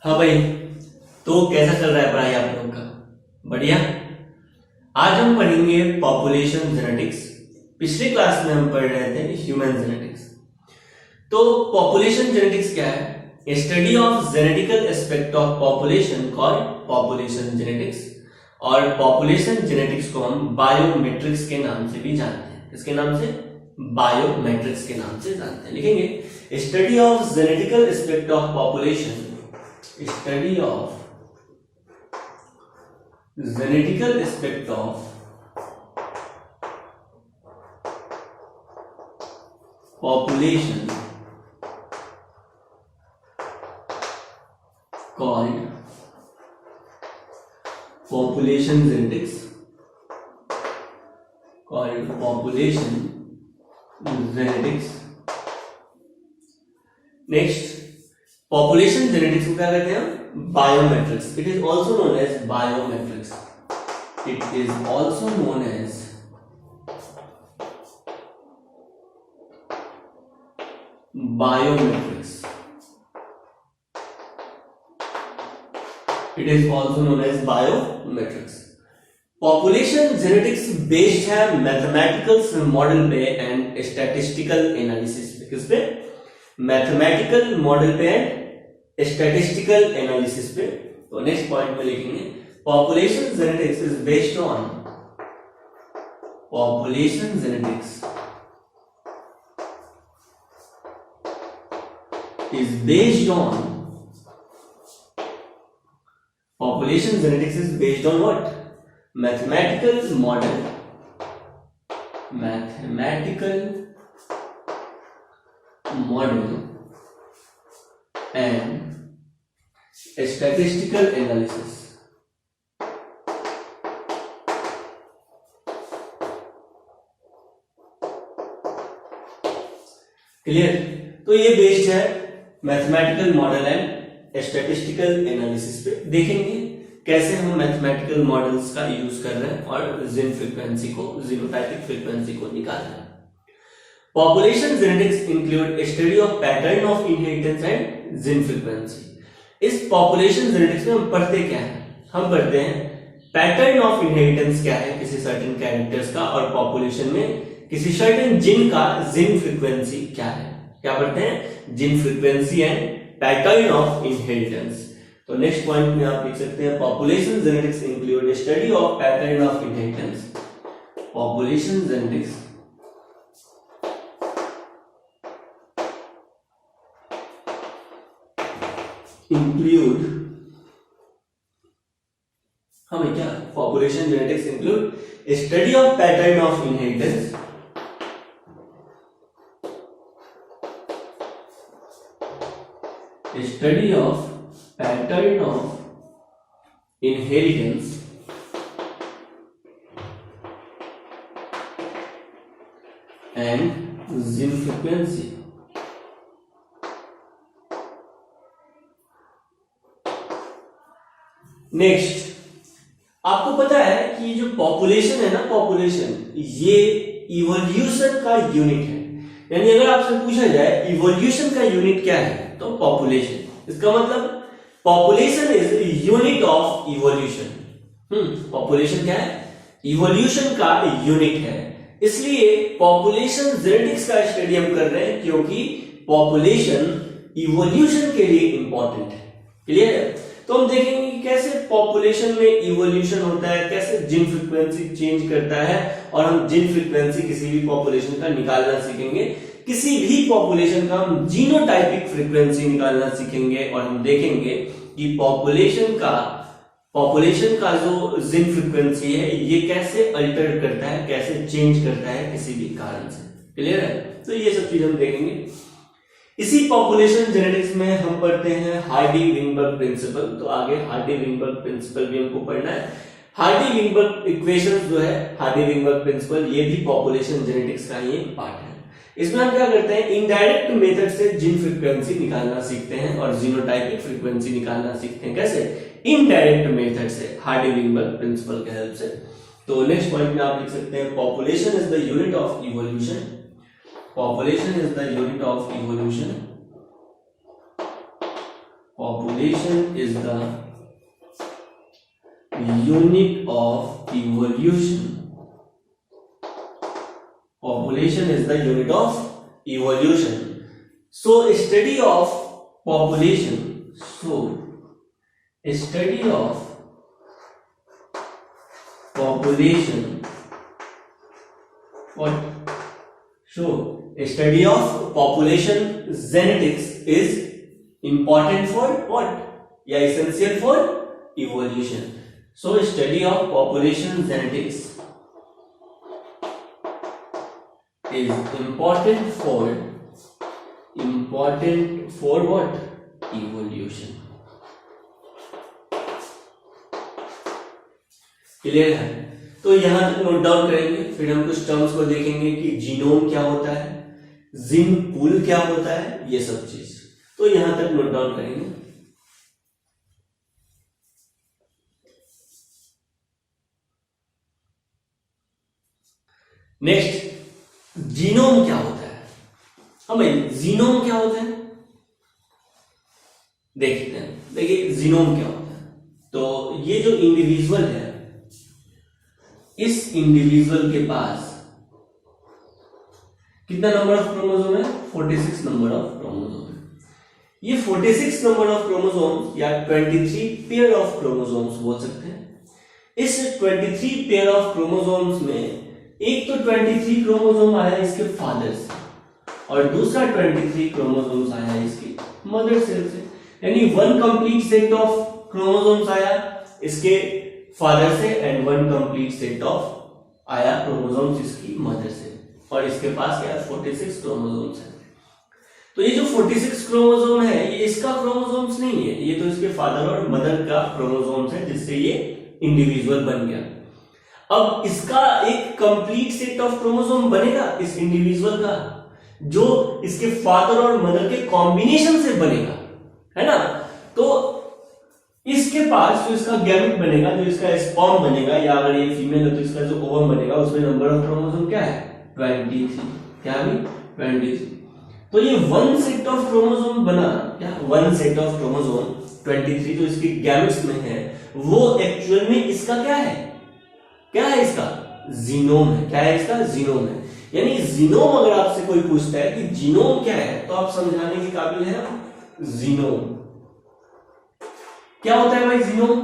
हाँ भाई। तो कैसा चल रहा है पढ़ाई आप लोगों का? बढ़िया। आज हम पढ़ेंगे पॉपुलेशन जेनेटिक्स। पिछली क्लास में हम पढ़ रहे थे ह्यूमन जेनेटिक्स। तो पॉपुलेशन जेनेटिक्स क्या है? Study of genetical aspect of population called population genetics. और पॉपुलेशन जेनेटिक्स को हम बायोमेट्रिक्स के नाम से भी जानते हैं। किसके नाम से? बायोमेट्रिक्स के नाम से जानते हैं। लिखेंगे study of genetical aspect of population, study of genetical aspect of population called population genetics, called population genetics. Next, population genetics को क्या कहते हैं? Biometrics. It is also known as biometrics. It is also known as biometrics. It is also known as biometrics. Population genetics based है mathematical model पे and statistical analysis पे। किस पे? Mathematical model पे एंड स्टैटिस्टिकल एनालिसिस पे। तो next point में लिखेंगे population genetics is based on population genetics is based on population genetics is based on what? Mathematical model, mathematical model and statistical analysis. Clear? तो ये based है mathematical model and statistical analysis पे। देखेंगे कैसे हम mathematical models का use कर रहे हैं और जीन फ्रीक्वेंसी को, जीनोटाइपिक फ्रीक्वेंसी को निकाल रहे हैं। Population genetics include study of pattern of inheritance and gene frequency. इस पॉपुलेशन जेनेटिक्स में हम पढ़ते क्या है? हम पढ़ते हैं पैटर्न ऑफ इनहेरिटेंस क्या है किसी सर्टेन कैरेक्टर्स का, और पॉपुलेशन में किसी सर्टेन जीन का जीन फ्रीक्वेंसी क्या है। क्या पढ़ते हैं? Gene frequency and pattern of inheritance. तो नेक्स्ट पॉइंट में आप लिख सकते हैं population genetics include study of pattern of inheritance. Population genetics include, हमें क्या? Population genetics include study of pattern of inheritance, study of pattern of inheritance and gene frequency. Next, आपको पता है कि जो पॉपुलेशन है ना, पॉपुलेशन ये इवोल्यूशन का यूनिट है। यानी अगर आपसे पूछा जाए इवोल्यूशन का यूनिट क्या है, तो पॉपुलेशन। इसका मतलब population is unit of evolution. Population क्या है? इवोल्यूशन का यूनिट है। इसलिए पॉपुलेशन जेनेटिक्स का स्टडी हम कर रहे हैं क्योंकि पॉपुलेशन इवोल्यूशन के लिए इंपॉर्टेंट है। क्लियर है? तो हम देखेंगे कि कैसे पॉपुलेशन में इवोल्यूशन होता है, कैसे जीन फ्रीक्वेंसी चेंज करता है, और हम जीन फ्रीक्वेंसी किसी भी पॉपुलेशन का निकालना सीखेंगे। किसी भी पॉपुलेशन का हम जीनोटाइपिक फ्रीक्वेंसी निकालना सीखेंगे, और हम देखेंगे कि पॉपुलेशन का जो जीन फ्रीक्वेंसी है ये कैसे अल्टर करता है, कैसे चेंज करता है किसी भी कारण से। क्लियर है? तो ये सब चीज हम देखेंगे। इसी पॉपुलेशन जेनेटिक्स में हम पढ़ते हैं हार्डी-विनबर्ग प्रिंसिपल। तो आगे हार्डी-विनबर्ग प्रिंसिपल भी हमको पढ़ना है। हार्डी-विनबर्ग इक्वेशंस जो है, हार्डी-विनबर्ग प्रिंसिपल, ये भी पॉपुलेशन जेनेटिक्स का ही एक पार्ट है। इसमें हम क्या करते हैं? इनडायरेक्ट मेथड से जीन फ्रीक्वेंसी निकालना सीखते हैं और जीनोटाइपिक फ्रीक्वेंसी निकालना सीखते हैं। कैसे? इनडायरेक्ट मेथड से, हार्डी-विनबर्ग प्रिंसिपल के हेल्प से। तो नेक्स्ट पॉइंट में आप लिख सकते हैं population is the unit of evolution. Population is the unit of evolution. Population is the unit of evolution. Population is the unit of evolution. So study of population. So study of population. What? So study of population genetics is important for what? Yeah, essential for evolution. So study of population genetics is important for what? Evolution. Clear है? तो यहां note down करेंगे, फिर हम कुछ terms को देखेंगे कि जीनोम क्या होता है, जीन पूल क्या होता है, ये सब चीज। तो यहां तक नोट डाउन करेंगे। नेक्स्ट, जीनोम क्या होता है? हाँ भाई, जीनोम क्या होता है देखते हैं। देखिए जीनोम क्या होता है। तो ये जो इंडिविजुअल है, इस इंडिविजुअल के पास कितना नंबर ऑफ क्रोमोसोम है? 46 नंबर ऑफ क्रोमोसोम है। ये 46 नंबर ऑफ क्रोमोसोम्स या 23 पेयर ऑफ क्रोमोसोम्स बोल सकते हैं। इस 23 पेयर ऑफ क्रोमोसोम्स में एक तो 23 क्रोमोसोम आया इसके फादर से और दूसरा 23 क्रोमोसोम्स आया इसकी मदर सेल से। यानी one complete set of chromosomes आया इसके फादर से and one complete set of आया क्रोमोसोम्स इसकी मदर से। और इसके पास क्या है? 46 क्रोमोसोम्स है। तो ये जो 46 क्रोमोसोम है ये इसका क्रोमोसोम्स नहीं है, ये तो इसके फादर और मदर का क्रोमोसोम्स है, जिससे ये इंडिविजुअल बन गया। अब इसका एक कंप्लीट सेट ऑफ क्रोमोसोम बनेगा इस इंडिविजुअल का, जो इसके फादर और मदर के कॉम्बिनेशन से बनेगा, है ना। तो इसके पास जो इसका गैमेट बनेगा, जो इसका स्पर्म बनेगा, या अगर ये फीमेल है तो इसका जो ओवम बनेगा, उसमें नंबर ऑफ क्रोमोसोम क्या है? 23। क्या भी? 23। तो ये वन सेट ऑफ क्रोमोसोम बना, क्या वन सेट ऑफ क्रोमोसोम 23 जो इसके गैमेट्स में है, वो एक्चुअल में इसका क्या है? क्या है इसका? जीनोम है। क्या है इसका? जीनोम है। यानी जीनोम अगर आपसे कोई पूछता है कि जीनोम क्या है, तो आप समझाने के काबिल है जीनोम। क्या होता है भाई जीनोम?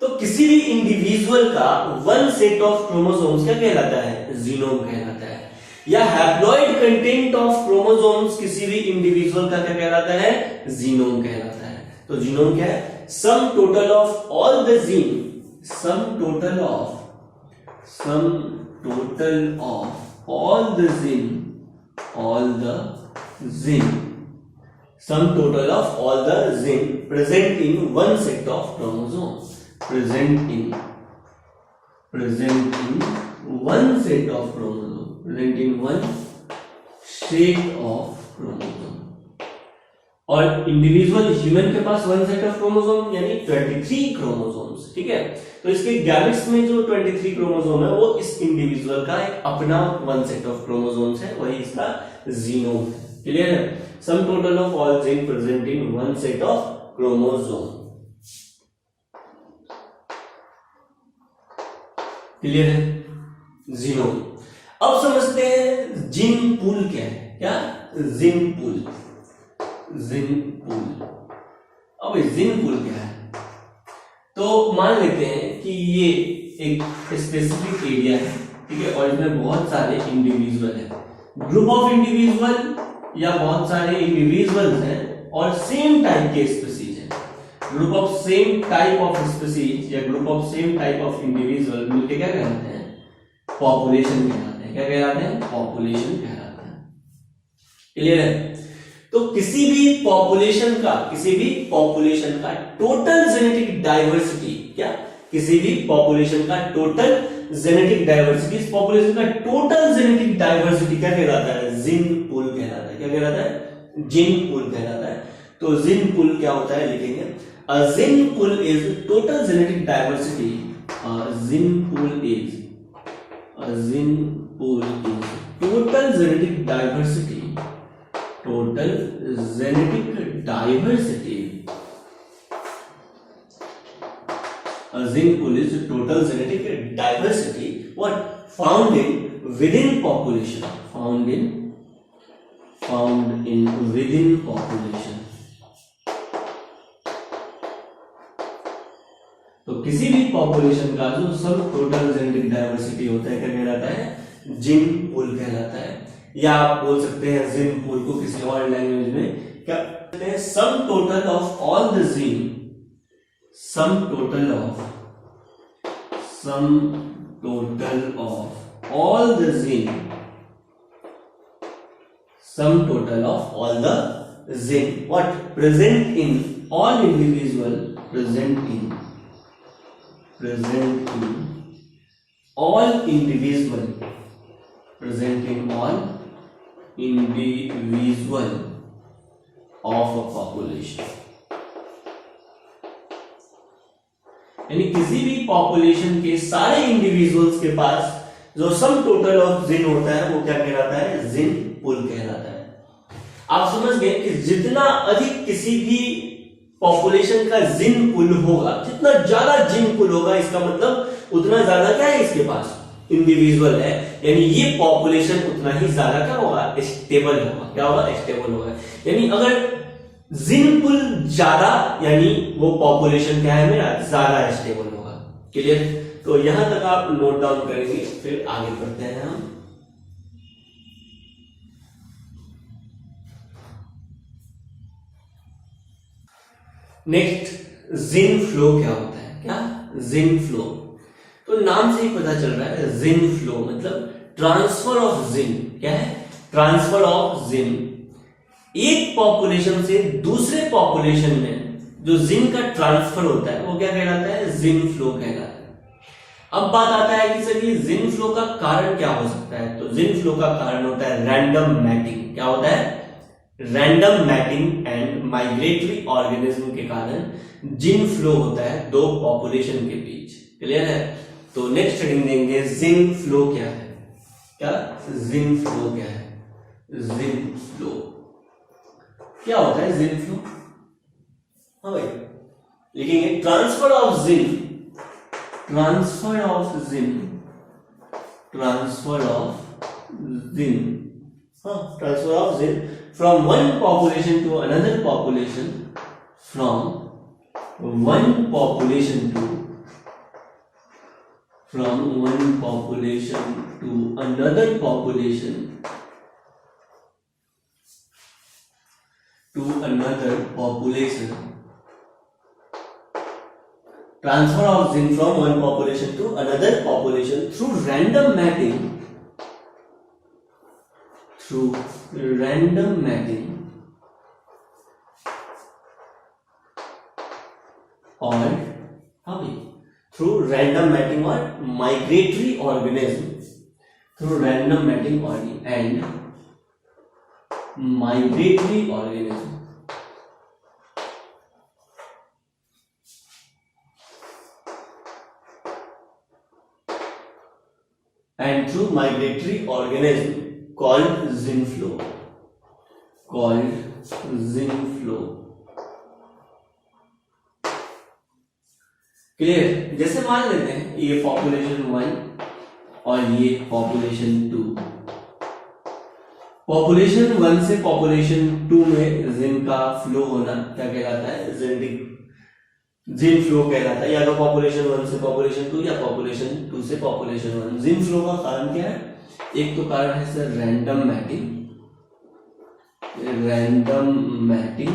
तो किसी भी इंडिविजुअल का वन सेट ऑफ क्रोमोसोम्स क्या कहलाता है? जीनोम कहलाता है। या हैप्लॉइड कंटेंट ऑफ क्रोमोसोम्स किसी भी इंडिविजुअल का क्या कहलाता है? जीनोम कहलाता है। तो जीनोम क्या है? Sum total of all the gene, sum total of all the gene, sum total of all the gene present in one set of chromosomes, present in one set of chromosome। और individual human के पास one set of chromosome यानी 23 chromosomes, ठीक है। तो इसके gametes में जो 23 chromosome है वो इस इंडिविजुअल का एक अपना वन सेट ऑफ क्रोमोसोम्स है, वही इसका जीनोम है। क्लियर है? Sum total of all gene present in one set of chromosome. Clear है? जीनोम। अब समझते हैं जीन पूल क्या है। क्या? Gene pool. अब जीन पूल क्या है? तो मान लेते हैं कि ये एक स्पेसिफिक एरिया है, ठीक है, और इसमें बहुत सारे इंडिविजुअल है, ग्रुप ऑफ इंडिविजुअल या बहुत सारे इंडिविजुअल्स हैं और सेम टाइप के स्पीसीज है। Group of same type of species या group of same type of individual मिलके क्या कहलाते हैं? पॉपुलेशन कहलाते हैं। क्या कहलाते हैं? पॉपुलेशन कहलाते हैं। क्लियर है? तो किसी भी पॉपुलेशन का टोटल जेनेटिक डाइवर्सिटी, क्या किसी भी पॉपुलेशन का टोटल जेनेटिक डाइवर्सिटी, इस पॉपुलेशन का टोटल जेनेटिक डाइवर्सिटी क्या कहलाता है? जीन पूल कहलाता है। क्या कहलाता है? जीन पूल कहलाता है। तो जीन पूल क्या होता है लिखेंगे, a gene pool is total genetic diversity, gene pool is total genetic diversity, total genetic diversity A gene pool is the total genetic diversity what found in within population, found in within population. तो किसी भी population का जो सब total genetic diversity होता है क्या कहलाता है? जीन पूल कहलाता है, या आप बोल सकते हैं जीन पूल को किसी और लैंग्वेज में क्या कहते हैं? Sum total of all the gene, sum total of all the gene, sum total of all the gene what present in all individual, present in all individual of a population. यानी किसी भी population के सारे individuals के पास जो sum total of जिन होता है वो क्या कहलाता है? जिन पूल कहलाता है। आप समझ गए कि जितना अधिक किसी भी पॉपुलेशन का जिन पूल होगा, जितना ज्यादा जिन पूल होगा, इसका मतलब उतना ज्यादा क्या है इसके पास? इंडिविजुअल है, यानी ये पॉपुलेशन उतना ही ज्यादा क्या होगा? स्टेबल होगा। क्या होगा? स्टेबल होगा। यानी अगर जिन पूल ज्यादा, यानी वो पॉपुलेशन क्या है मेरा? ज्यादा स्टेबल होगा। क्लियर? तो यहां तक आप नोट डाउन करेंगे, फिर आगे बढ़ते हैं हम। नेक्स्ट, जिन फ्लो क्या होता है? क्या? जिन फ्लो। तो नाम से ही पता चल रहा है, जिन फ्लो मतलब ट्रांसफर ऑफ जिन। क्या है? ट्रांसफर ऑफ जिन। एक पॉपुलेशन से दूसरे पॉपुलेशन में जो जिन का ट्रांसफर होता है वो क्या कहलाता है? जिन फ्लो कहलाता है। अब बात आता है कि सर ये जिन फ्लो का कारण क्या हो सकता है? तो जिन फ्लो का कारण होता है रैंडम मैटिंग। क्या होता है? Random mating and migratory organism के कारण जिन फ्लो होता है दो पॉपुलेशन के बीच। क्लियर है? तो नेक्स्ट हेडिंग देंगे जिन फ्लो क्या है? क्या? जिन फ्लो क्या है? जिन फ्लो क्या होता है? जिन फ्लो, हाँ भाई लिखेंगे transfer of gene, transfer of gene, transfer of gene, हाँ transfer of gene from one population to another population, फ्रॉम वन पॉपुलेशन टू another population transfer of gene from one population to another population through random matching or through random matching or migratory organism, through random matching and migratory organism, and through migratory organism called gene flow, clear? जैसे मान लेते हैं ये population 1 और ये population 2। Population 1 से population 2 में जिन का फ्लो होना क्या कहलाता है? जेनेटिक जिन फ्लो कहलाता है। या तो पॉपुलेशन 1 से पॉपुलेशन 2 या पॉपुलेशन 2 से पॉपुलेशन 1। जिन फ्लो का कारण क्या है? एक तो कारण है सर रैंडम मैटिंग,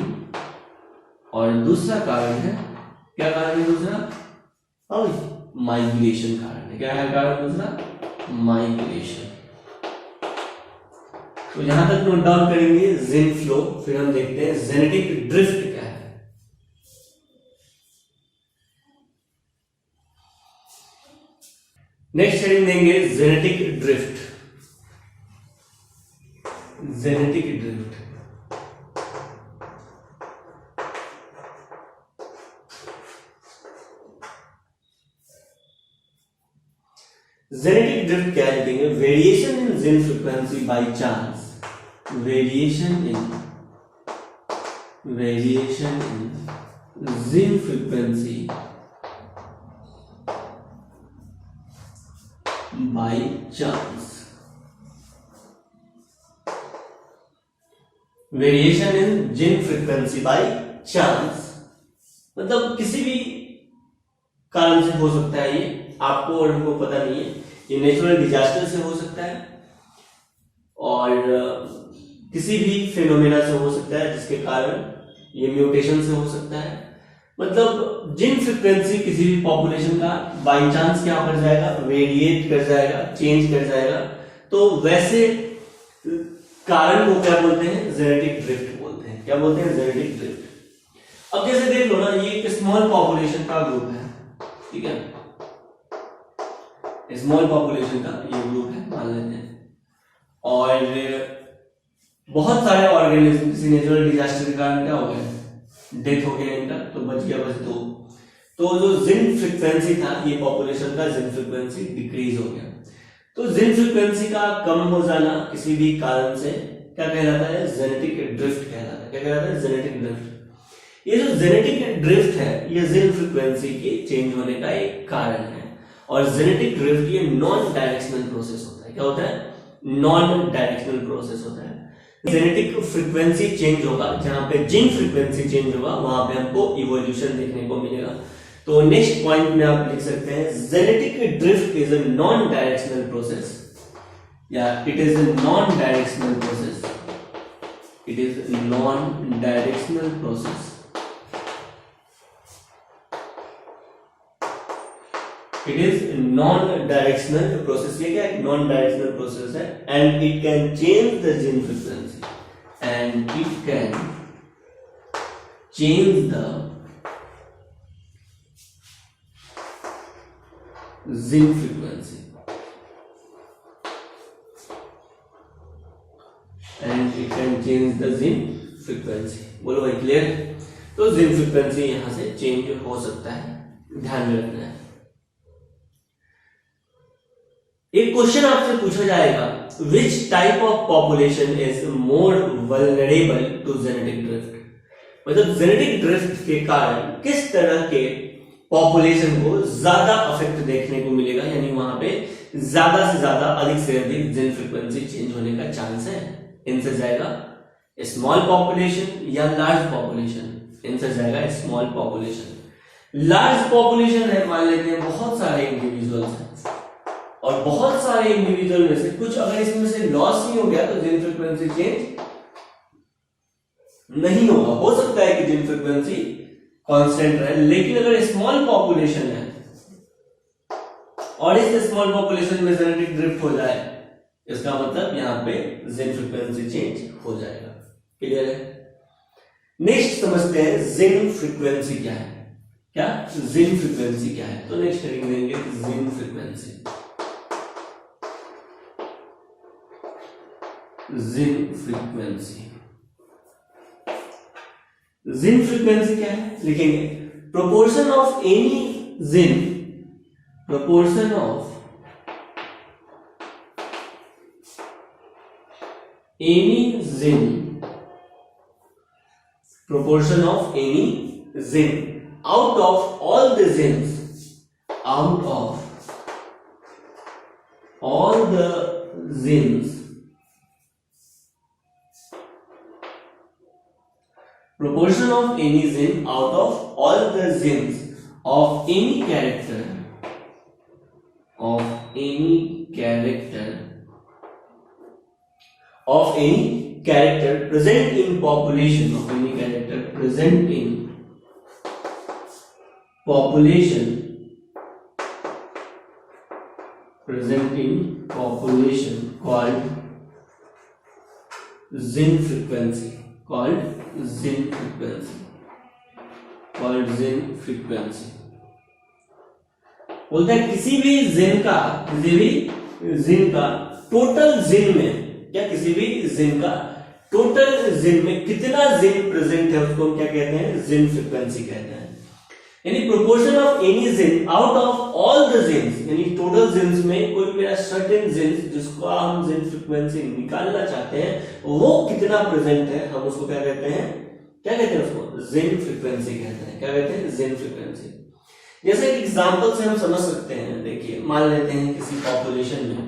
और दूसरा कारण है, क्या कारण है दूसरा? माइग्रेशन कारण है। क्या है कारण दूसरा? माइग्रेशन। तो यहां तक नोट डाउन करेंगे जिन फ्लो, फिर हम देखते हैं जेनेटिक ड्रिफ्ट क्या है। नेक्स्ट हेडिंग देंगे genetic drift. Genetic drift genetic drift क्या लिखेंगे? Variation in gene frequency by chance, variation in gene frequency by chance, variation in gene frequency by chance, मतलब किसी भी कारण से हो सकता है, ये आपको और हमको पता नहीं है, ये नेचुरल डिजास्टर से हो सकता है और किसी भी फिनोमेना से हो सकता है जिसके कारण ये म्यूटेशन से हो सकता है। मतलब जिन फ्रीक्वेंसी किसी भी पॉपुलेशन का बाय चांस क्या कर जाएगा, वेरिएट कर जाएगा, चेंज कर जाएगा, तो वैसे कारण को क्या बोलते हैं, जेनेटिक ड्रिफ्ट बोलते हैं। क्या बोलते हैं, जेनेटिक ड्रिफ्ट। अब जैसे देख लो ना, ये एक स्मॉल पॉपुलेशन का ग्रुप है, ठीक है, स्मॉल पॉपुलेशन का ये ग्रुप है मान लेते हैं, और बहुत सारे ऑर्गेनिज्म किसी नेचुरल डिजास्टर के कारण क्या हो गया, डेथ हो गया इनका, तो बच गया बस दो। तो जो जिन फ्रीक्वेंसी था, ये पॉपुलेशन का जिन फ्रीक्वेंसी डिक्रीज हो गया। तो जिन फ्रीक्वेंसी का कम हो जाना किसी भी कारण से क्या कहलाता है, जेनेटिक ड्रिफ्ट कहलाता है। क्या कहलाता है, जेनेटिक ड्रिफ्ट। ये जो जेनेटिक ड्रिफ्ट है, ये जिन फ्रीक्वेंसी के चेंज होने का एक कारण है। और जेनेटिक ड्रिफ्ट ये नॉन डायरेक्शनल प्रोसेस होता है। क्या होता है, नॉन डायरेक्शनल प्रोसेस होता है। जेनेटिक फ्रीक्वेंसी चेंज होगा, जहां पे जिन फ्रीक्वेंसी चेंज होगा वहां पे हमको इवोल्यूशन देखने को मिलेगा। तो नेक्स्ट पॉइंट में आप लिख सकते हैं, genetic drift is a non directional process, या it is a non directional process, it is non directional process, it is non directional process. ये क्या है, नॉन डायरेक्शनल प्रोसेस है, and it can change the gene frequency, and it can change the gene frequency, and it can change the gene frequency. बोलो भाई, clear? तो जिन frequency यहां से change हो सकता है, ध्यान में रखना है। एक क्वेश्चन आपसे पूछा जाएगा, which type of population is more vulnerable to genetic drift, मतलब जेनेटिक ड्रिफ्ट के कारण किस तरह के पॉपुलेशन को ज्यादा अफेक्ट देखने को मिलेगा, यानी वहां पे ज्यादा से ज्यादा, अधिक से अधिक जिन फ्रीक्वेंसी चेंज होने का चांस है। आंसर जाएगा स्मॉल पॉपुलेशन या लार्ज पॉपुलेशन। आंसर जाएगा स्मॉल पॉपुलेशन। लार्ज पॉपुलेशन है, मान लेते हैं बहुत सारे इंडिविजुअल्स हैं, और बहुत सारे इंडिविजुअल में से कुछ अगर इसमें से लॉस नहीं हो गया तो जिन फ्रीक्वेंसी चेंज नहीं होगा। हो सकता है कि जिन फ्रीक्वेंसी कांस्टेंट रहे, लेकिन अगर स्मॉल पॉपुलेशन है और इस स्मॉल पॉपुलेशन में जेनेटिक ड्रिफ्ट हो जाए, इसका मतलब यहां पे जिन फ्रीक्वेंसी चेंज हो जाएगा। क्लियर है? नेक्स्ट समझते हैं जिन फ्रीक्वेंसी क्या है। क्या जिन फ्रीक्वेंसी क्या है? तो नेक्स्ट हेडिंग देंगे gene frequency. Gene frequency, gene frequency क्या है लिखेंगे, proportion of any gene, proportion of any gene, proportion of any zin out of all the zins, out of all the zins, proportion of any zin out of all the zins of any character, of any character, of any character present in population, of any character present in population, present in population called zin frequency, called zin frequency, called zin frequency। बोलता है किसी भी जिन का, किसी भी जिन का total जिन में, क्या किसी भी जिन का टोटल जिन में कितना जिन प्रेजेंट है उसको हम क्या कहते हैं, जिन फ्रीक्वेंसी कहते हैं। यानी proportion of any gene out of all the genes, यानी टोटल जिन्स में कोई मेरा सर्टेन जिन्स जिसको हम जिन फ्रीक्वेंसी निकालना चाहते हैं वो कितना प्रेजेंट है, हम उसको क्या कहते हैं, क्या कहते हैं उसको, जिन फ्रीक्वेंसी कहते हैं। क्या कहते हैं, जिन फ्रीक्वेंसी। जैसे एक एग्जांपल से हम समझ सकते हैं, देखिए मान लेते हैं किसी पॉपुलेशन में,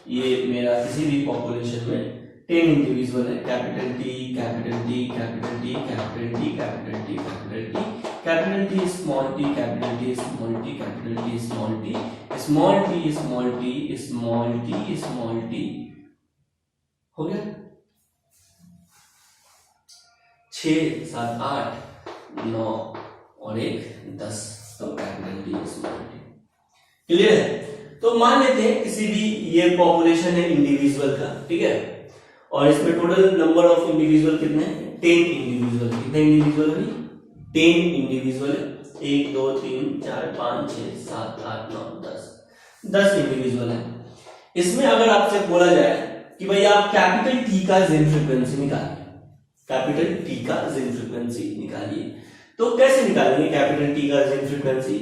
ये मेरा किसी भी पॉपुलेशन में 10 इंडिविजुअल है, capital T capital T capital T capital T capital T capital T capital T small T capital T small T capital T small T small T small T small T small T, हो गया 6 7 8 9 और 1 10, तो capital T small T. Clear है? तो मान लेते हैं किसी भी ये पॉपुलेशन है इंडिविजुअल का, ठीक है, और इसमें टोटल नंबर ऑफ इंडिविजुअल कितने हैं? 10 इंडिविजुअल। कितने इंडिविजुअल है? 10 इंडिविजुअल है। 1 2 3 4 5 6 7 8 9 10 इंडिविजुअल है। इसमें अगर आपसे बोला जाए कि भाई आप कैपिटल टी का जिन फ्रीक्वेंसी निकालिए, कैपिटल टी का जिन फ्रीक्वेंसी निकालिए, तो कैसे निकालेंगे कैपिटल टी का जिन फ्रीक्वेंसी?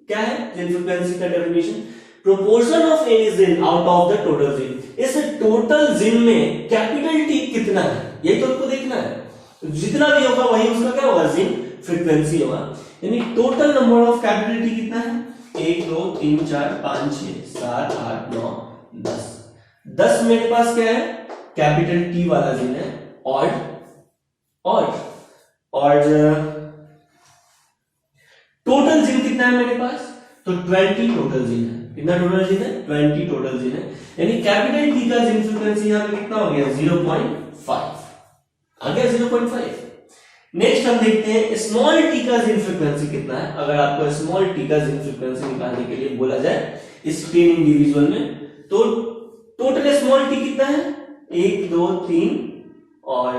क्या है जिन फ्रीक्वेंसी का definition? Proportion of any gene out of the total gene. इस टोटल जिन में कैपिटल टी कितना है, यही तो आपको देखना है। जितना भी होगा वही उसका क्या होगा? जिन फ्रीक्वेंसी होगा। यानी total number of capital T कितना है? 1 2 3 4 5 6 7 8 9 10। 10 मेरे पास क्या है? कैपिटल टी वाला जिन है। और टोटल जिन कितना है मेरे पास? तो 20 टोटल जिन है। कितना टोटल जिन है? 20 टोटल जिन है। यानी कैपिटल टी का जिन फ्रीक्वेंसी यहां पे कितना हो गया? 0.5 आ गया, 0.5। नेक्स्ट हम देखते हैं स्मॉल टी का जिन फ्रीक्वेंसी कितना है। अगर आपको स्मॉल टी का जिन फ्रीक्वेंसी निकालने के लिए बोला जाए इस 10 इंडिविजुअल में, तो टोटल स्मॉल टी कितना है? 1 2 3 और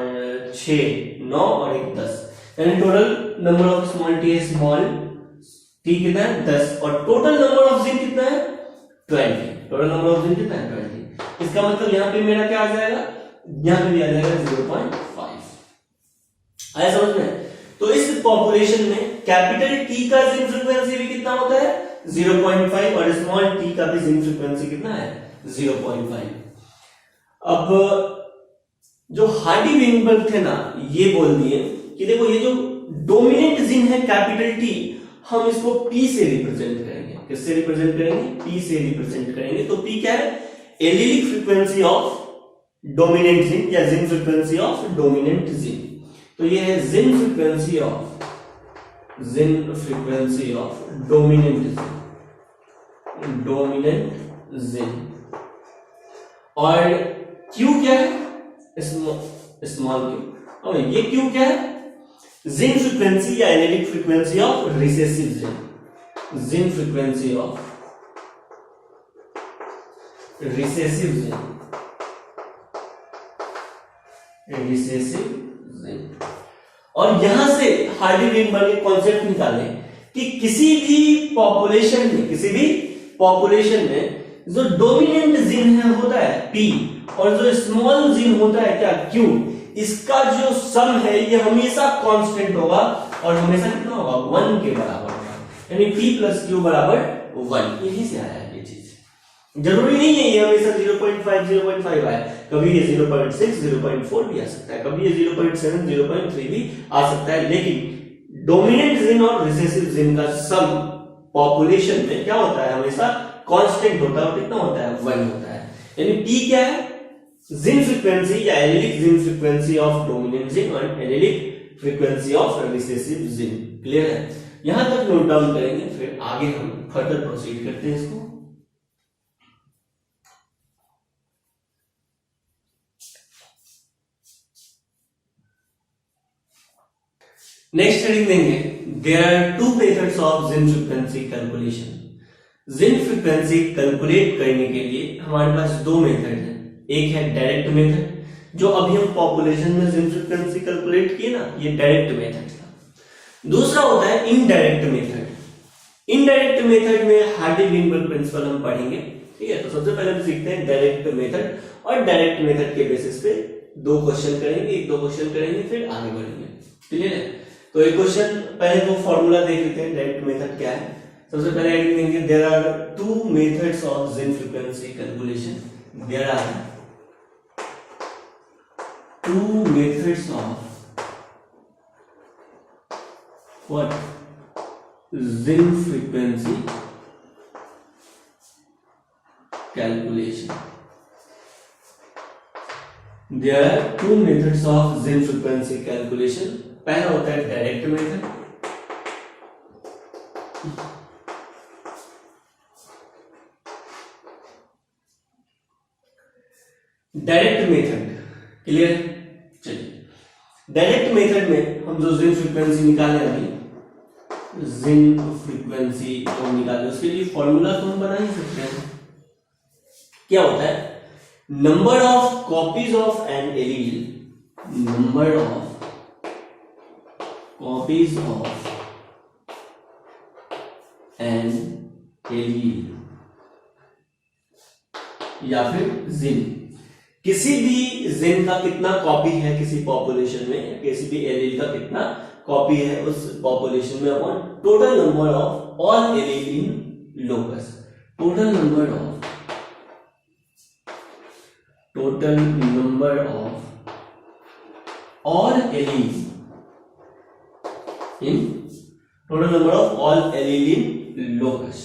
6 9 और 1 10। यानी total number of small T है, स्मॉल टी कितना है? 10। और टोटल नंबर ऑफ जिन कितना है? 20। टोटल नंबर ऑफ जिन कितना है? 20। इसका मतलब यहां पे मेरा क्या आ जाएगा? यहां पे भी आ जाएगा 0.5। आया समझ में? तो इस पॉपुलेशन में कैपिटल टी का जिन फ्रीक्वेंसी भी कितना होता है? 0.5। और स्मॉल टी का भी जिन फ्रीक्वेंसी कितना है? 0.5। अब जो हार्डी वेनबर्ग थे ना, ये बोल दिए कि देखो ये जो डोमिनेंट जिन है कैपिटल टी, हम इसको P से रिप्रेजेंट करेंगे। किससे रिप्रेजेंट करेंगे? P से रिप्रेजेंट करेंगे। तो P क्या है? Allelic frequency of dominant gene या gene frequency of dominant gene. तो ये है gene frequency of dominant gene. और Q क्या है? Small Q। और ये Q क्या है? जिन फ्रीक्वेंसी या allelic frequency of recessive gene. Gene frequency of recessive gene. और यहां से हार्डी वेनबर्ग के कॉन्सेप्ट निकाले कि किसी भी पॉपुलेशन में जो डोमिनेंट जिन है होता है P, और जो स्मॉल जिन होता है क्या? Q। इसका जो सम है ये हमेशा कांस्टेंट होगा और हमेशा कितना होगा? 1 के बराबर होगा। यानी P + Q = 1। यही से आया है ये चीज। जरूरी नहीं है ये हमेशा 0.5 0.5 आए, कभी ये 0.6 0.4 भी आ सकता है, कभी ये 0.7 0.3 भी आ सकता है। लेकिन डोमिनेंट जिन और रिसेसिव जिन का सम पॉपुलेशन में क्या होता है? हमेशा कांस्टेंट होता है। और कितना होता है? 1 होता है। यानी P क्या है? जिन फ्रीक्वेंसी या allelic gene frequency of dominant gene और allelic frequency of recessive gene. Clear है? यहां तक नोट डाउन करेंगे, फिर आगे हम फर्दर प्रोसीड करते हैं इसको। नेक्स्ट हेडिंग देंगे there are 2 methods of gene frequency calculation. Gene frequency calculate करने के लिए हमारे पास 2 मेथड है। एक है डायरेक्ट मेथड, जो अभी हम पॉपुलेशन में जिन फ्रीक्वेंसी कैलकुलेट किए ना, ये डायरेक्ट मेथड था। दूसरा होता है इनडायरेक्ट मेथड। इनडायरेक्ट मेथड में हार्डी वेनबर्ग प्रिंसिपल हम पढ़ेंगे, ठीक है। तो सबसे पहले हम सीखते हैं डायरेक्ट मेथड, और डायरेक्ट मेथड के बेसिस पे 2 क्वेश्चन करेंगे, 1-2 क्वेश्चन करेंगे, फिर आगे बढ़ेंगे। क्लियर है? तो एक क्वेश्चन पहले तो फॉर्मूला देख लेते हैं डायरेक्ट मेथड क्या है। सबसे पहले हेडिंग देंगे there are 2 methods of gene frequency calculation. There are 2 methods of what? Gene frequency calculation. There are two methods of gene frequency calculation. पहला होता है direct method, direct method clear. चलिए direct method में हम जो जिन frequency निकाले अभी, जिन frequency तो हम निकाले, उसके लिए फॉर्मूला तो हम बना ही सकते हैं। क्या होता है, number of copies of an allele, number of copies of an allele या फिर जिन, किसी भी जिन का कितना कॉपी है किसी पॉपुलेशन में, किसी भी एलील का कितना कॉपी है उस पॉपुलेशन में, upon total number of all allele in locus, total number of all alleles in total number of all allele in locus।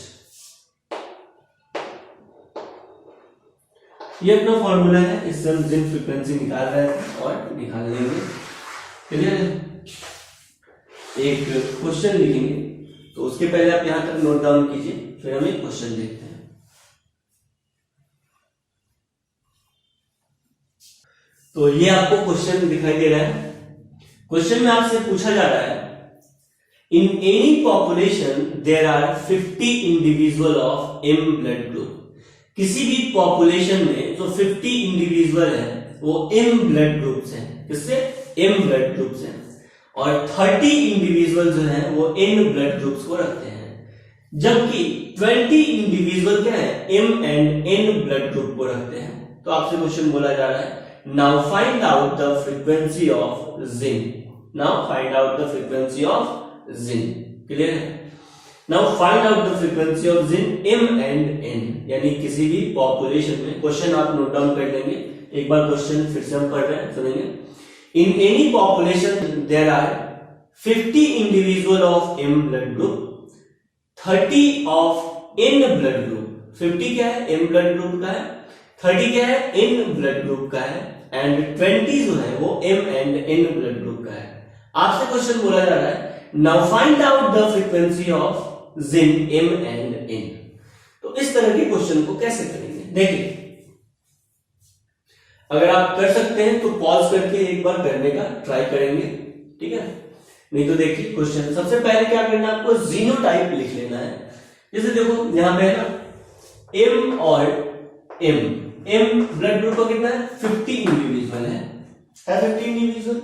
ये अपना फॉर्मूला है, इससे हम जिन फ्रीक्वेंसी निकाल रहे हैं और निकाल लेंगे। क्लियर है। एक क्वेश्चन लिखेंगे, तो उसके पहले आप यहां तक नोट डाउन कीजिए, फिर हम एक क्वेश्चन देखते हैं। तो ये आपको क्वेश्चन दिखाई दे रहा है। क्वेश्चन में आपसे पूछा जा रहा है, in any population there are 50 individual of M blood group. किसी भी पॉपुलेशन में जो 50 इंडिविजुअल है वो एम ब्लड ग्रुप्स हैं। किससे? एम ब्लड ग्रुप्स हैं। और 30 इंडिविजुअल जो है वो एन ब्लड ग्रुप्स को रखते हैं, जबकि 20 इंडिविजुअल क्या है, M and N blood group को रखते हैं। तो आपसे क्वेश्चन बोला जा रहा है, now find out the frequency of zin। now find out the frequency of zin। Clear है। now find out the frequency of zin m and n, यानी किसी भी पॉपुलेशन में। क्वेश्चन आप नोट डाउन कर लेंगे, एक बार क्वेश्चन फिर से हम पढ़ रहे हैं, सुनेंगे। In any population there are 50 individual of M blood group, 30 of N blood group. 50 क्या है, एम ब्लड ग्रुप का है, 30 क्या है, एन ब्लड ग्रुप का है, एंड 20 जो है वो M and N blood group का है। आपसे क्वेश्चन बोला जा रहा है, now find out the frequency of gene M and N. तो इस तरह के क्वेश्चन को कैसे करेंगे, देखिए। अगर आप कर सकते हैं तो पॉज करके एक बार करने का ट्राई करेंगे, ठीक है। नहीं तो देखिए क्वेश्चन, सबसे पहले क्या करना है आपको, जीनोटाइप लिख लेना है। जैसे देखो यहां पे है ना, एम और एम, एम ब्लड ग्रुप का कितना है, 50 इंडिविजुअल है 50 इंडिविजुअल।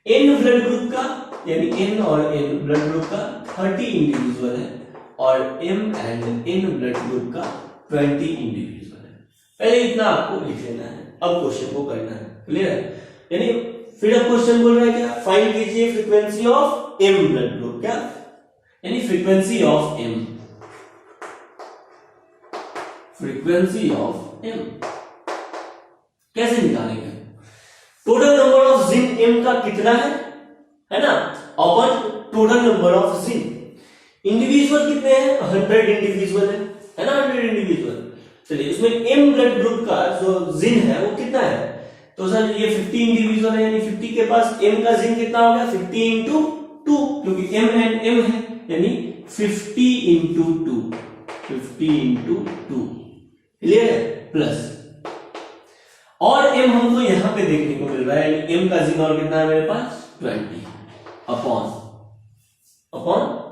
एन ब्लड ग्रुप का, यानी एन और एन ब्लड ग्रुप का 30 इंडिविजुअल है, और M and N blood group का 20 इंडिविजुअल है। पहले इतना आपको लिख लेना है, अब क्वेश्चन को करना है। क्लियर है। यानी फिर अब क्वेश्चन बोल रहा है क्या, फाइंड कीजिए frequency of M blood group, क्या यानी frequency of M, frequency of M कैसे निकालेंगे, total number of gene M का कितना है ना, upon total number of gene. Individual कितने हैं, 100 इंडिविजुअल है ना, 100 इंडिविजुअल। चलिए इसमें एम ब्लड ग्रुप का जो जिन है वो कितना है, तो सर ये 50 इंडिविजुअल है, यानी 50 के पास एम का जिन कितना हो गया, 50 इंटू 2, क्योंकि एम एंड एम है, यानी 50 इंटू 2, 50 इंटू 2। क्लियर है, प्लस और एम हमको यहां पे देखने को मिल रहा है, यानी एम का जिन और कितना है मेरे पास, 20 upon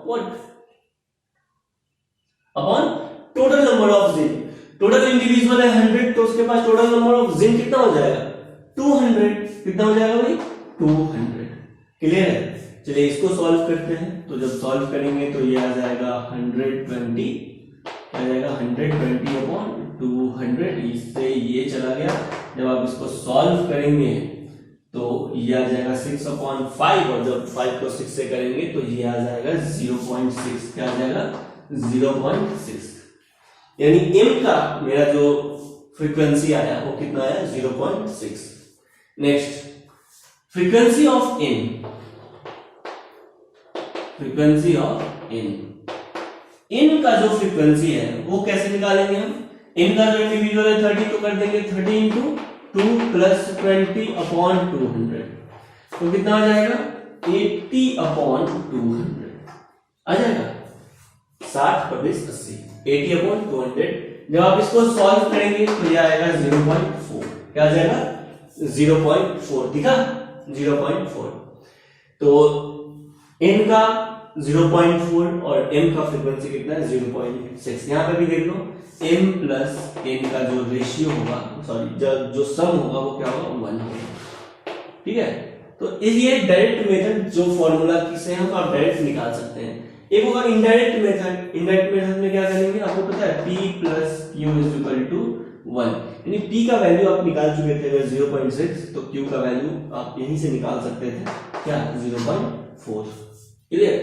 what, upon total number of gene. Total individual है 100, तो उसके पास टोटल नंबर ऑफ जिन कितना हो जाएगा, 200। कितना हो जाएगा भाई, 200। क्लियर है। चलिए इसको सॉल्व करते हैं, तो जब सॉल्व करेंगे तो ये आ जाएगा 120, आ जाएगा 120 अपॉन 200, इससे ये चला गया। जब आप इसको सॉल्व करेंगे तो ये आ जाएगा 6/5, और जब 5 को 6 से करेंगे तो ये आ जाएगा 0.6। क्या आ जाएगा, 0.6। यानी m का मेरा जो फ्रीक्वेंसी आया वो कितना आया, 0.6। Next frequency of n, frequency of N का जो फ्रीक्वेंसी है वो कैसे निकालेंगे हम? इन का जो इंडिविजुअल है 30, तो कर देंगे 30 इंटू 2 प्लस 20 अपॉन 200, तो कितना आ जाएगा 80 अपॉन 200 आ जाएगा 60 25 80, 80 अपॉन 200। जब आप इसको सॉल्व करेंगे तो ये आएगा 0.4, क्या आ जाएगा 0.4, दिखा 0.4। तो n का 0.4 और m का फ्रीक्वेंसी कितना है 0.6। यहां पे भी देख लो m प्लस n का जो रेशियो होगा, सॉरी जो सम होगा वो क्या होगा 1 होगा, ठीक है। तो ये डायरेक्ट मेथड जो फॉर्मूला से हम आप डायरेक्ट निकाल सकते हैं। एक होगा इनडायरेक्ट मेथड। इनडायरेक्ट मेथड में क्या करेंगे आपको पता है, p plus q is equal to 1, यानी p का वैल्यू आप निकाल चुके थे 0.6, तो q का वैल्यू आप यहीं से निकाल सकते थे क्या 0.4, क्लियर।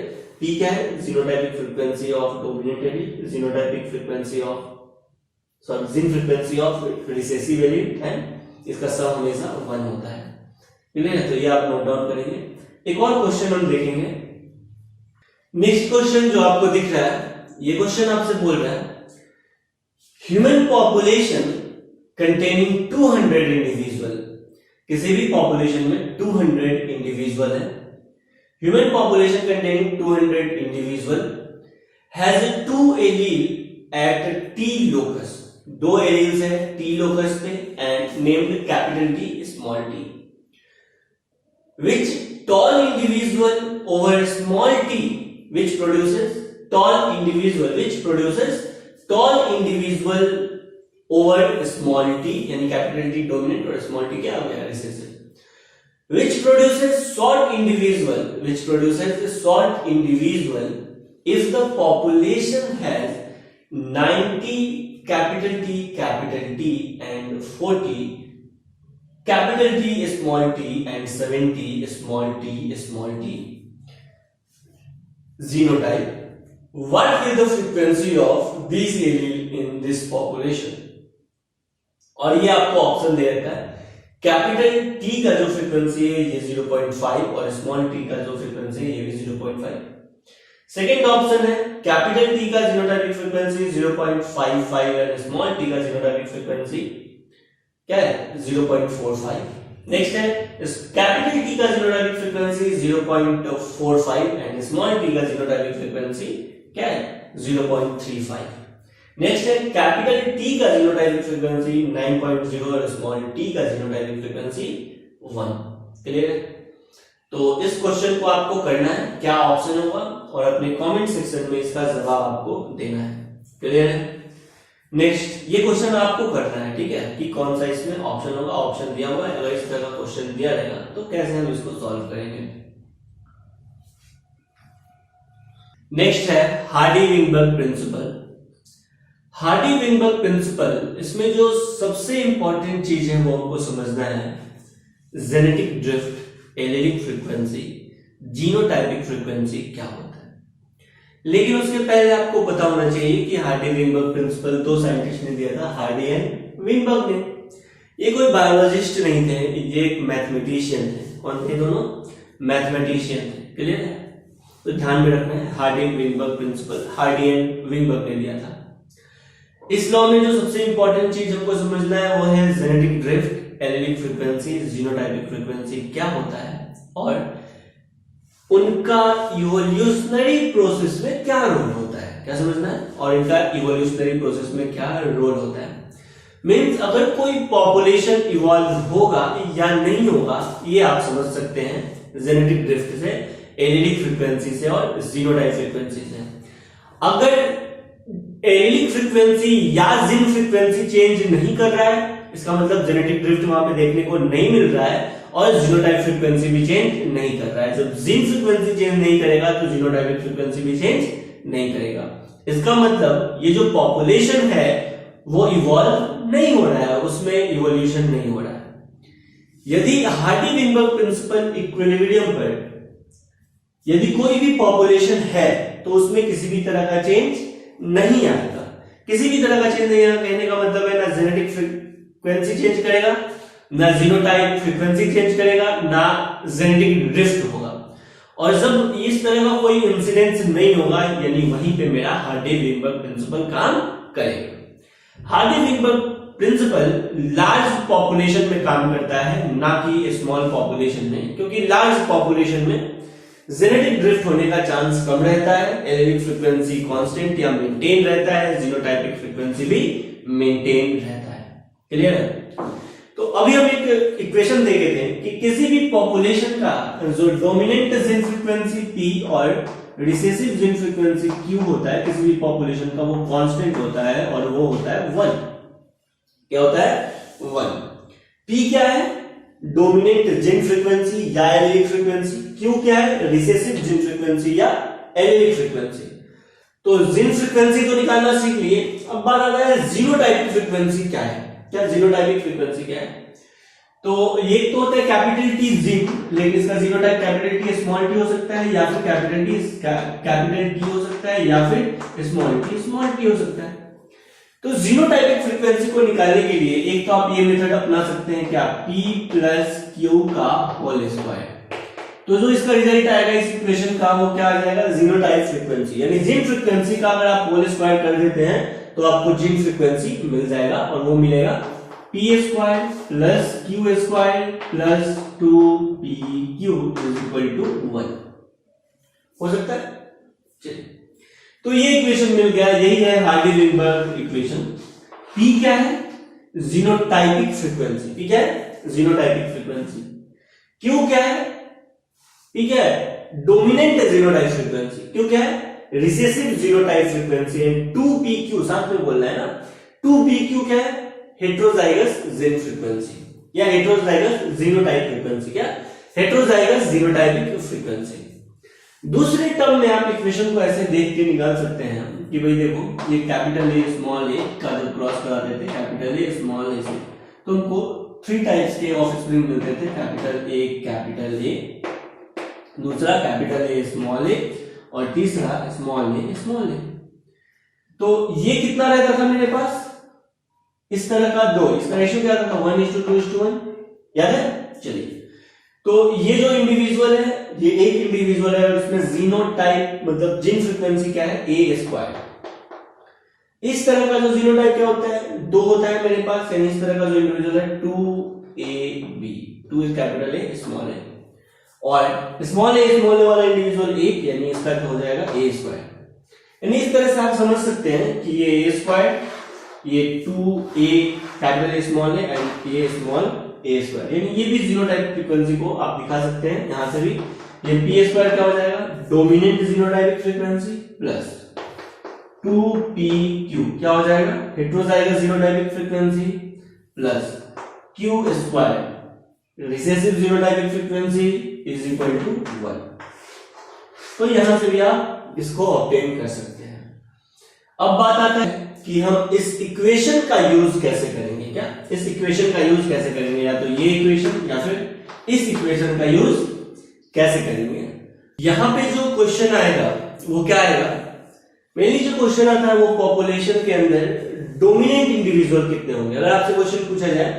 p क्या है, genotypic frequency of dominant allele, genotypic frequency of gene frequency of recessive allele, and इसका सम हमेशा 1 होता है, क्लियर है। तो ये आप नोट डाउन करेंगे। एक और क्वेश्चन हम देखेंगे। नेक्स्ट क्वेश्चन जो आपको दिख रहा है, ये क्वेश्चन आपसे बोल रहा है ह्यूमन पॉपुलेशन कंटेनिंग 200 इंडिविजुअल, किसी भी पॉपुलेशन में 200 इंडिविजुअल है, human population containing 200 individual has 2 allele at T locus, 2 alleles है T लोकस पे and named capital T small t, which tall individual over small t which produces tall individual over small t, यानी capital T dominant और small t क्या हो गया recessive, which produces short individual if the population has 90 capital T and 40 capital T small t and 70 small t genotype, what is the frequency of these allele in this population? और ये आपको option दे रखा है, capital T का जो frequency है ये 0.5 और स्मॉल t का जो फ्रीक्वेंसी है ये भी 0.5। सेकेंड ऑप्शन है कैपिटल T का जीनोटाइपिक फ्रीक्वेंसी 0.55 और स्मॉल t का जीनोटाइपिक फ्रीक्वेंसी क्या है 0.45। नेक्स्ट है कैपिटल T का genotypic frequency 0.45 and small t का जीनोटाइपिक फ्रीक्वेंसी क्या है 0.35। नेक्स्ट है कैपिटल T का जीनोटाइपिक फ्रीक्वेंसी 9.0 और स्मॉल t का जीनोटाइपिक फ्रीक्वेंसी 1, क्लियर है। तो इस क्वेश्चन को आपको करना है, क्या ऑप्शन होगा और अपने कमेंट सेक्शन में इसका जवाब आपको देना है, क्लियर है। नेक्स्ट ये क्वेश्चन आपको करना है, ठीक है, कि कौन सा इसमें ऑप्शन होगा, ऑप्शन दिया हुआ है, अगर इस तरह का क्वेश्चन दिया रहेगा तो कैसे हम इसको सॉल्व करेंगे। नेक्स्ट है हार्डी-विंगबर्ग प्रिंसिपल। हार्डी-विंगबर्ग प्रिंसिपल, इसमें जो सबसे इंपॉर्टेंट चीज है वो हमको समझना है genetic drift, allylic frequency, genotypic frequency क्या होता है। लेकिन उसके पहले आपको पता होना चाहिए कि हार्डी-विंगबर्ग प्रिंसिपल दो साइंटिस्ट ने दिया था, हार्डी एंड विंगबर्ग ने। ये कोई बायोलॉजिस्ट नहीं थे, ये एक मैथमेटिशियन थे। कौन थे दोनों? मैथमेटिशियन थे, क्लियर है। तो ध्यान में रखना है हार्डी-विंगबर्ग प्रिंसिपल हार्डी एंड विंगबर्ग ने दिया था। इस लॉ में जो सबसे इंपॉर्टेंट चीज हमको समझना है वो है genetic drift, allylic frequency, genotypic frequency क्या होता है और उनका इवोल्यूशनरी प्रोसेस में क्या रोल होता है, क्या समझना है, और इनका इवोल्यूशनरी प्रोसेस में क्या रोल होता है। मींस अगर कोई पॉपुलेशन इवॉल्व होगा या नहीं होगा ये आप समझ सकते हैं जेनेटिक ड्रिफ्ट से, एलिलिक फ्रीक्वेंसी से और जीनोटाइप फ्रीक्वेंसी से। अगर एलिलिक फ्रीक्वेंसी या जीन फ्रीक्वेंसी चेंज नहीं कर रहा है, इसका मतलब जेनेटिक ड्रिफ्ट वहां पे देखने को नहीं मिल रहा है, और जीनोटाइप फ्रीक्वेंसी भी चेंज नहीं कर रहा है। जब जीन फ्रीक्वेंसी चेंज नहीं करेगा तो जीनोटाइपिक फ्रीक्वेंसी भी चेंज नहीं करेगा। इसका मतलब ये जो पॉपुलेशन है वो इवॉल्व नहीं हो रहा है, उसमें इवोल्यूशन नहीं हो रहा है। यदि हार्डी-विंगबर्ग प्रिंसिपल इक्विलिब्रियम पर यदि कोई भी पॉपुलेशन है तो उसमें किसी भी तरह का चेंज नहीं आएगा। किसी भी तरह का चेंज नहीं आएगा कहने का मतलब है ना जेनेटिक फ्रीक्वेंसी चेंज करेगा, ना जीनोटाइप फ्रीक्वेंसी चेंज करेगा, ना जेनेटिक ड्रिफ्ट होगा। और जब इस तरह का कोई इंसिडेंस नहीं होगा, यानी वहीं पे मेरा हार्डी-वेनबर्ग प्रिंसिपल काम करेगा। हार्डी-वेनबर्ग प्रिंसिपल लार्ज पॉपुलेशन में काम करता है, ना कि स्मॉल पॉपुलेशन में, क्योंकि लार्ज पॉपुलेशन में जेनेटिक ड्रिफ्ट होने का चांस कम रहता है, एलेलिक फ्रीक्वेंसी कांस्टेंट या मेंटेन रहता है, जीनोटाइपिक फ्रीक्वेंसी भी मेंटेन रहता है। क्लियर है? तो अभी हम एक इक्वेशन देखे थे कि किसी भी पॉपुलेशन का जो डोमिनेंट जीन फ्रीक्वेंसी P और रिसेसिव जीन फ्रीक्वेंसी Q होता है, किसी भी पॉपुलेशन का वो कांस्टेंट होता है और वो होता है 1। क्या होता है? 1। P क्या है? डोमिनेंट जीन फ्रीक्वेंसी या एलेलिक फ्रीक्वेंसी। Q क्या है? रिसेसिव जीन फ्रीक्वेंसी या एलेलिक फ्रीक्वेंसी। तो जीन फ्रीक्वेंसी तो निकालना सीख लिए, अब बात आता है जीनोटाइपिक फ्रीक्वेंसी क्या है। क्या जीनोटाइपिक फ्रीक्वेंसी क्या है? तो ये तो होता है कैपिटल T जीन, लेकिन इसका genotype capital T small t हो सकता है, या फिर कैपिटल T हो सकता है, या फिर स्मॉल t हो सकता है। तो जीनोटाइपिक फ्रीक्वेंसी को निकालने के लिए एक तो आप ये मेथड अपना सकते हैं, क्या? P प्लस Q का होल स्क्वायर। तो जो इसका रिजल्ट आएगा इस इक्वेशन का, वो क्या आ जाएगा? Genotype frequency. यानी जीन फ्रीक्वेंसी का अगर आप होल स्क्वायर कर देते हैं तो आपको जीन फ्रीक्वेंसी मिल जाएगा, और वो मिलेगा P square plus Q square plus 2PQ is equal to 1। हो सकता है? चलिए, तो ये इक्वेशन मिल गया, यही है हार्डी-वेनबर्ग इक्वेशन। P क्या है? Genotypic frequency. P क्या है? Genotypic frequency. Q क्या है? P क्या है? Dominant genotype frequency. Q क्या है? Recessive genotype frequency. And 2PQ साथ में बोलना है ना। 2PQ क्या है? हेट्रोजाइगस जीन फ्रीक्वेंसी या हेट्रोजाइगस जीनोटाइप फ्रीक्वेंसी। क्या? Heterozygous genotypic frequency. दूसरे टर्म में आप इक्वेशन को ऐसे देख के निकाल सकते हैं कि भाई देखो, ये कैपिटल ए स्मॉल ए का जब क्रॉस कराते थे कैपिटल ए स्मॉल ए से, तो उनको 3 टाइप्स के ऑफस्प्रिंग मिलते थे, कैपिटल ए, दूसरा कैपिटल ए स्मॉल ए, और तीसरा स्मॉल ए। तो ये कितना रहता था मेरे पास? इस तरह का 2, इसका रेशियो क्या था? 1:2:1। याद है? चलिए, तो ये जो इंडिविजुअल है, ये एक इंडिविजुअल है और इसमें जीनोटाइप मतलब जीन फ्रीक्वेंसी क्या है? ए स्क्वायर। इस तरह का जो जीनोटाइप क्या होता है? 2 होता है मेरे पास, यानी इस तरह का जो इंडिविजुअल है 2AB, 2 is capital A small A, और स्मॉल ए वाला इंडिविजुअल 1, यानी इसका क्या हो जाएगा? ए स्क्वायर। यानी इस तरह से आप समझ सकते हैं कि ये ए स्क्वायर, ये 2A capital A small A and A small A square, यानी ये भी जीनोटाइप फ्रीक्वेंसी को आप दिखा सकते हैं यहां से भी। ये P स्क्वायर क्या हो जाएगा? Dominant genotypic frequency plus 2PQ क्या हो जाएगा? Heterozygous genotypic frequency plus Q square recessive genotypic frequency is equal to 1। तो यहां से भी आप इसको ऑब्टेन कर सकते हैं। अब बात आता है कि हम इस इक्वेशन का यूज कैसे करेंगे। क्या? इस इक्वेशन का यूज कैसे करेंगे? या तो ये इक्वेशन या फिर इस इक्वेशन का यूज कैसे करेंगे। यहां पे जो क्वेश्चन आएगा वो क्या आएगा? मेनली जो क्वेश्चन आता है वो पॉपुलेशन के अंदर डोमिनेंट इंडिविजुअल कितने होंगे। अगर आपसे क्वेश्चन पूछा जाए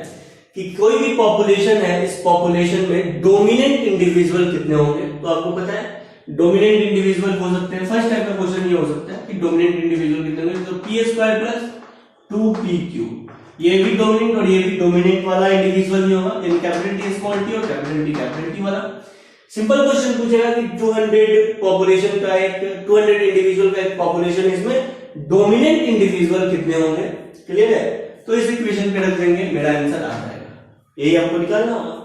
कि कोई भी पॉपुलेशन है, इस पॉपुलेशन में डोमिनेंट इंडिविजुअल कितने होंगे, तो आपको पता है डोमिनेंट इंडिविजुअल हो सकते हैं। फर्स्ट टाइप का क्वेश्चन ये हो सकता है कि डोमिनेंट इंडिविजुअल कितने होंगे, तो P स्क्वायर प्लस 2PQ, ये भी डोमिनेंट और ये भी डोमिनेंट वाला इंडिविजुअल ही होगा, यानी कैपिटल T स्मॉल t और कैपिटल T वाला। सिंपल क्वेश्चन पूछेगा कि 200 पॉपुलेशन का एक 200 इंडिविजुअल का एक पॉपुलेशन, इसमें डोमिनेंट इंडिविजुअल कितने होंगे। क्लियर है? तो इस इक्वेशन पे रख देंगे, मेरा आंसर आ जाएगा। यही आपको निकालना होगा।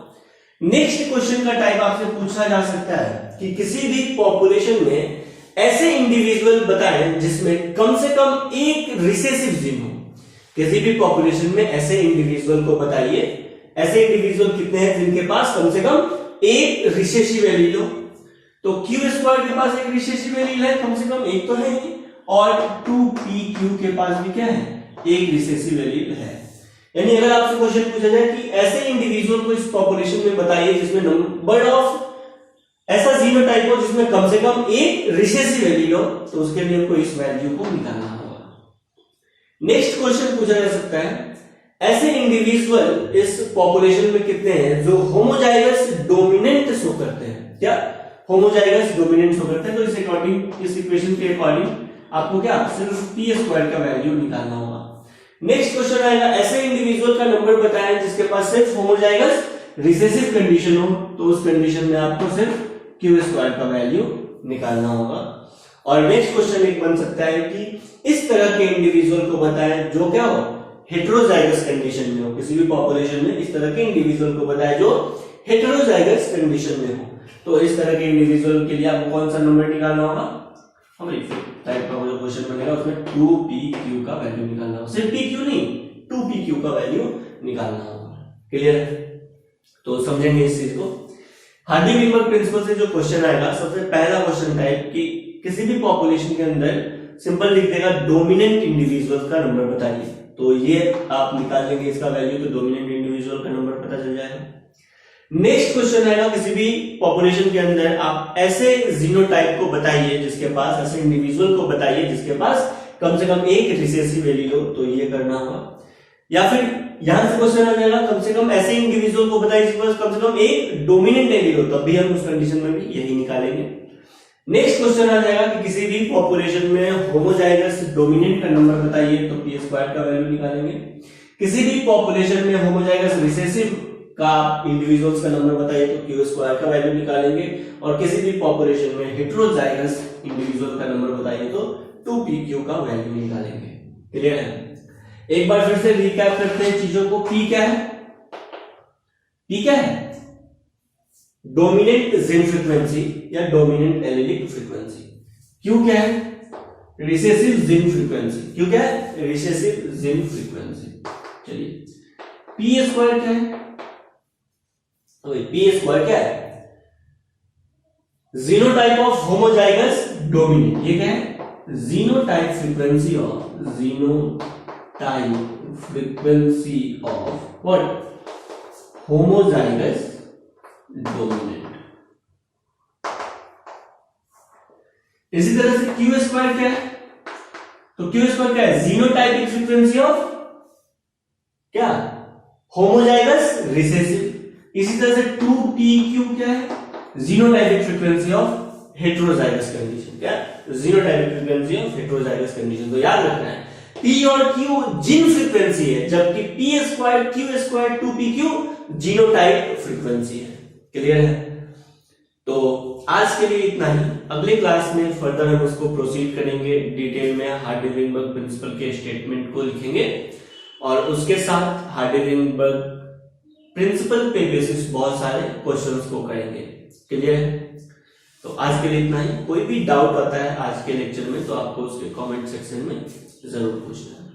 नेक्स्ट क्वेश्चन का टाइप आपसे पूछा जा सकता है कि किसी भी पॉपुलेशन में ऐसे इंडिविजुअल बताएं जिसमें कम से कम एक रिसेसिव जीन हो। किसी भी पॉपुलेशन में ऐसे इंडिविजुअल को बताइए, ऐसे इंडिविजुअल कितने हैं जिनके पास कम से कम एक रिसेसिव एलील हो। तो Q स्क्वायर के पास एक रिसेसिव एलील है, कम से कम एक तो है ही, और 2PQ के पास भी क्या है? एक रिसेसिव एलील है। यानी अगर आपसे क्वेश्चन पूछा जाए कि ऐसे इंडिविजुअल को इस पॉपुलेशन में बताइए जिसमें नंबर ऑफ ऐसा जीनोटाइप हो जिसमें कम से कम एक रिसेसिव एलील हो, तो उसके लिए आपको इस वैल्यू को निकालना होगा। नेक्स्ट क्वेश्चन पूछा जा सकता है ऐसे इंडिविजुअल इस पॉपुलेशन में कितने हैं जो होमोजाइगस डोमिनेंट शो करते हैं। क्या? होमोजाइगस डोमिनेंट शो करता है। तो इस अकॉर्डिंग, इस इक्वेशन के अकॉर्डिंग आपको क्या सिर्फ पी स्क्वायर का वैल्यू निकालना होगा। नेक्स्ट क्वेश्चन आएगा, ऐसे इंडिविजुअल का नंबर बताएं जिसके पास सिर्फ होमोजाइगस रिसेसिव कंडीशन हो, तो उस कंडीशन में आपको सिर्फ क्यू स्क्वायर का वैल्यू निकालना होगा। और नेक्स्ट क्वेश्चन एक बन सकता है कि इस तरह के इंडिविजुअल को बताएं जो क्या हो, हेटेरोजाइगस कंडीशन में हो। किसी भी पॉपुलेशन में इस तरह के इंडिविजुअल को बताएं जो हेटेरोजाइगस कंडीशन में हो। तो इस तरह के इंडिविजुअल के लिए आपको कौन सा नंबर निकालना होगा, हमारी टाइप का जो क्वेश्चन बनेगा उसमें 2pq का वैल्यू निकालना होगा। सिर्फ pq नहीं, 2pq का वैल्यू निकालना होगा। क्लियर है? तो समझेंगे इस चीज को। हार्डी-विनबर्ग प्रिंसिपल से जो क्वेश्चन आएगा, सबसे पहला क्वेश्चन टाइप कि किसी भी पॉपुलेशन के अंदर सिंपल लिख देगा डोमिनेंट इंडिविजुअल का नंबर बताइए। तो ये आप निकाल लेंगे इसका वैल्यू, तो डोमिनेंट इंडिविजुअल का नंबर पता चल जाएगा। नेक्स्ट क्वेश्चन आएगा, किसी भी पॉपुलेशन के अंदर आप ऐसे जीनोटाइप को बताइए जिसके पास, ऐसे इंडिविजुअल को बताइए जिसके पास कम से कम एक रिसेसिव एलील हो, तो ये करना होगा। या फिर यहां से क्वेश्चन आ जाएगा, कम से कम ऐसे इंडिविजुअल को बताइए जिसके पास कम से कम एक डोमिनेंट एलील हो, तब भी हम उस कंडीशन में भी यही निकालेंगे। नेक्स्ट क्वेश्चन आ जाएगा कि किसी भी पॉपुलेशन में होमोजाइगस डोमिनेंट का नंबर बताइए, तो पी स्क्वायर का वैल्यू निकालेंगे। किसी भी पॉपुलेशन में होमोजाइगस रिसेसिव का इंडिविजुअल्स का नंबर बताइए, तो क्यू स्क्वायर का वैल्यू निकालेंगे। और किसी भी पॉपुलेशन में हेटेरोजाइगस इंडिविजुअल का नंबर बताइए, तो 2pq का वैल्यू निकालेंगे। क्लियर है? एक बार फिर से रिकैप करते हैं चीजों को। p क्या है? p क्या है? डोमिनेंट जिन फ्रीक्वेंसी या डोमिनेंट एलिलिक फ्रीक्वेंसी। q क्या है? रिसेसिव जिन फ्रीक्वेंसी। q क्या है? रिसेसिव जिन फ्रीक्वेंसी। चलिए, p स्क्वायर क्या है? पी स्क्वायर क्या है? Genotype of homozygous dominant. ये क्या है? Genotype frequency of, genotype frequency of what? Homozygous dominant. इसी तरह से क्यू स्क्वायर क्या है? तो क्यू स्क्वायर क्या है? जीनोटाइपिक फ्रीक्वेंसी ऑफ क्या? Homozygous recessive. इसी तरह से 2pq क्या है? Genotypic frequency of heterozygous condition. क्या? Genotypic frequency of heterozygous condition. तो याद रखना है p और q जिन फ्रीक्वेंसी है, जबकि p square q square 2pq genotype frequency है। क्लियर है? तो आज के लिए इतना ही। अगले क्लास में फर्दर हम इसको प्रोसीड करेंगे, डिटेल में हार्डी-विनबर्ग प्रिंसिपल के स्टेटमेंट को लिखेंगे और उसके साथ हार्डी-विनबर्ग प्रिंसिपल पे बेसिस बहुत सारे क्वेश्चंस को करेंगे। क्लियर है? तो आज के लिए इतना ही। कोई भी डाउट आता है आज के लेक्चर में, तो आपको उसके कमेंट सेक्शन में जरूर पूछना है।